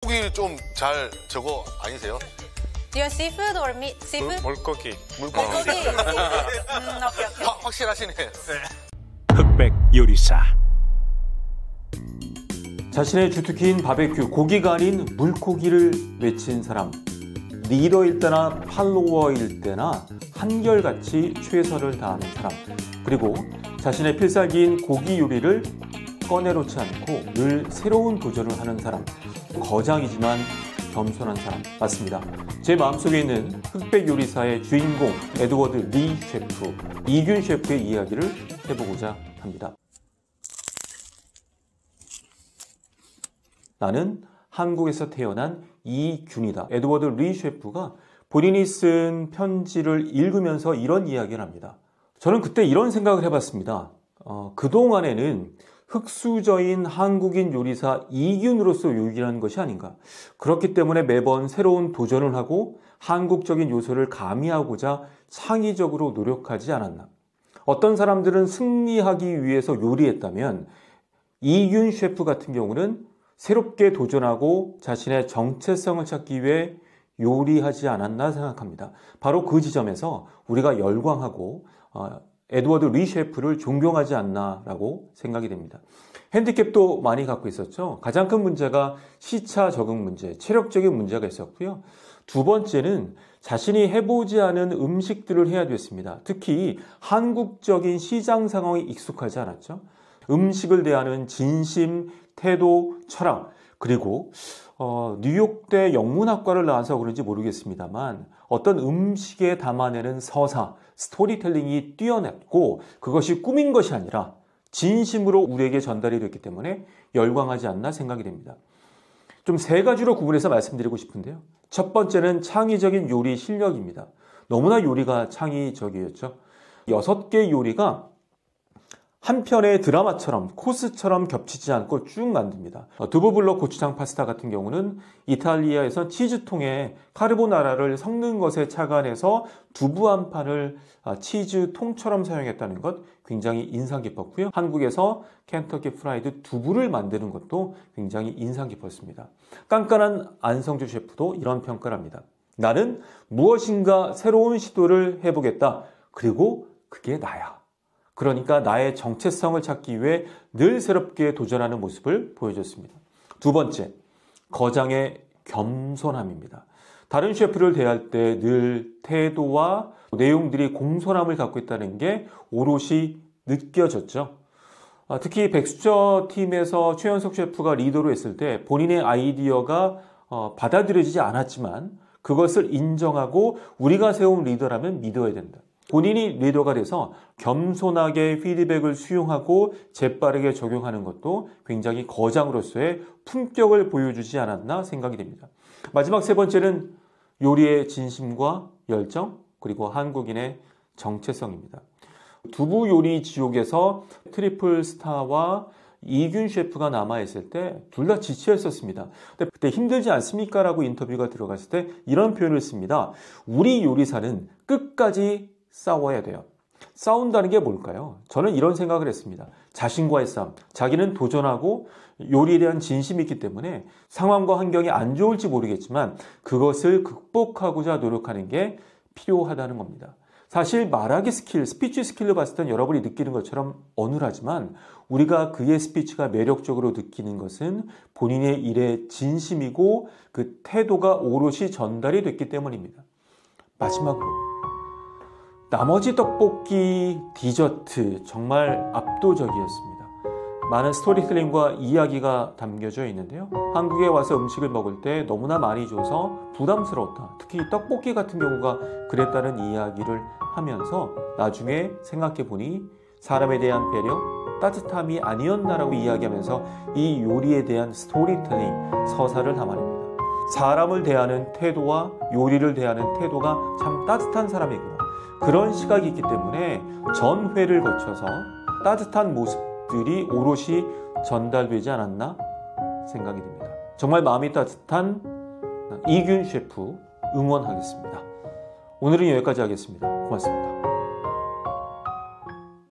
고기 좀 잘 저거 아니세요? Do you want seafood or meat? Seafood? 물고기. 물고기. 오케이, 오케이. 확실하시네. 흑백 요리사. 자신의 주특기인 바베큐, 고기가 아닌 물고기를 외친 사람. 리더일 때나 팔로워일 때나 한결같이 최선을 다하는 사람. 그리고 자신의 필살기인 고기 요리를 꺼내놓지 않고 늘 새로운 도전을 하는 사람. 거장이지만 겸손한 사람. 맞습니다. 제 마음속에 있는 흑백 요리사의 주인공 에드워드 리 셰프, 이균 셰프의 이야기를 해보고자 합니다. 나는 한국에서 태어난 이균이다. 에드워드 리 셰프가 본인이 쓴 편지를 읽으면서 이런 이야기를 합니다. 저는 그때 이런 생각을 해봤습니다. 그동안에는 흑수저인 한국인 요리사 이균으로서 요리하는 것이 아닌가. 그렇기 때문에 매번 새로운 도전을 하고 한국적인 요소를 가미하고자 창의적으로 노력하지 않았나. 어떤 사람들은 승리하기 위해서 요리했다면 이균 셰프 같은 경우는 새롭게 도전하고 자신의 정체성을 찾기 위해 요리하지 않았나 생각합니다. 바로 그 지점에서 우리가 열광하고 에드워드 리 셰프를 존경하지 않나라고 생각이 됩니다. 핸디캡도 많이 갖고 있었죠. 가장 큰 문제가 시차 적응 문제, 체력적인 문제가 있었고요. 두 번째는 자신이 해보지 않은 음식들을 해야 됐습니다. 특히 한국적인 시장 상황이 익숙하지 않았죠. 음식을 대하는 진심, 태도, 철학, 그리고 뉴욕대 영문학과를 나와서 그런지 모르겠습니다만 어떤 음식에 담아내는 서사, 스토리텔링이 뛰어났고 그것이 꾸민 것이 아니라 진심으로 우리에게 전달이 됐기 때문에 열광하지 않나 생각이 됩니다. 좀 세 가지로 구분해서 말씀드리고 싶은데요. 첫 번째는 창의적인 요리 실력입니다. 너무나 요리가 창의적이었죠. 6개 요리가 한 편의 드라마처럼 코스처럼 겹치지 않고 쭉 만듭니다. 두부블럭 고추장 파스타 같은 경우는 이탈리아에서 치즈통에 카르보나라를 섞는 것에 착안해서 두부 한 판을 치즈통처럼 사용했다는 것 굉장히 인상 깊었고요. 한국에서 켄터키 프라이드 두부를 만드는 것도 굉장히 인상 깊었습니다. 깐깐한 안성주 셰프도 이런 평가를 합니다. 나는 무엇인가 새로운 시도를 해보겠다. 그리고 그게 나야. 그러니까 나의 정체성을 찾기 위해 늘 새롭게 도전하는 모습을 보여줬습니다. 두 번째, 거장의 겸손함입니다. 다른 셰프를 대할 때 늘 태도와 내용들이 공손함을 갖고 있다는 게 오롯이 느껴졌죠. 특히 백수저 팀에서 최연석 셰프가 리더로 했을 때 본인의 아이디어가 받아들여지지 않았지만 그것을 인정하고 우리가 세운 리더라면 믿어야 된다. 본인이 리더가 돼서 겸손하게 피드백을 수용하고 재빠르게 적용하는 것도 굉장히 거장으로서의 품격을 보여주지 않았나 생각이 됩니다. 마지막 세 번째는 요리의 진심과 열정, 그리고 한국인의 정체성입니다. 두부 요리 지옥에서 트리플 스타와 이균 셰프가 남아있을 때 둘 다 지쳐 있었습니다. 근데 그때 힘들지 않습니까? 라고 인터뷰가 들어갔을 때 이런 표현을 씁니다. 우리 요리사는 끝까지 싸워야 돼요. 싸운다는 게 뭘까요? 저는 이런 생각을 했습니다. 자신과의 싸움. 자기는 도전하고 요리에 대한 진심이 있기 때문에 상황과 환경이 안 좋을지 모르겠지만 그것을 극복하고자 노력하는 게 필요하다는 겁니다. 사실 말하기 스킬, 스피치 스킬로 봤을 땐 여러분이 느끼는 것처럼 어눌하지만 우리가 그의 스피치가 매력적으로 느끼는 것은 본인의 일에 진심이고 그 태도가 오롯이 전달이 됐기 때문입니다. 마지막으로 나머지 떡볶이, 디저트 정말 압도적이었습니다. 많은 스토리텔링과 이야기가 담겨져 있는데요. 한국에 와서 음식을 먹을 때 너무나 많이 줘서 부담스러웠다. 특히 떡볶이 같은 경우가 그랬다는 이야기를 하면서 나중에 생각해보니 사람에 대한 배려, 따뜻함이 아니었나라고 이야기하면서 이 요리에 대한 스토리텔링, 서사를 담아냅니다. 사람을 대하는 태도와 요리를 대하는 태도가 참 따뜻한 사람이구나. 그런 시각이 있기 때문에 전회를 거쳐서 따뜻한 모습들이 오롯이 전달되지 않았나 생각이 듭니다. 정말 마음이 따뜻한 이균 셰프 응원하겠습니다. 오늘은 여기까지 하겠습니다. 고맙습니다.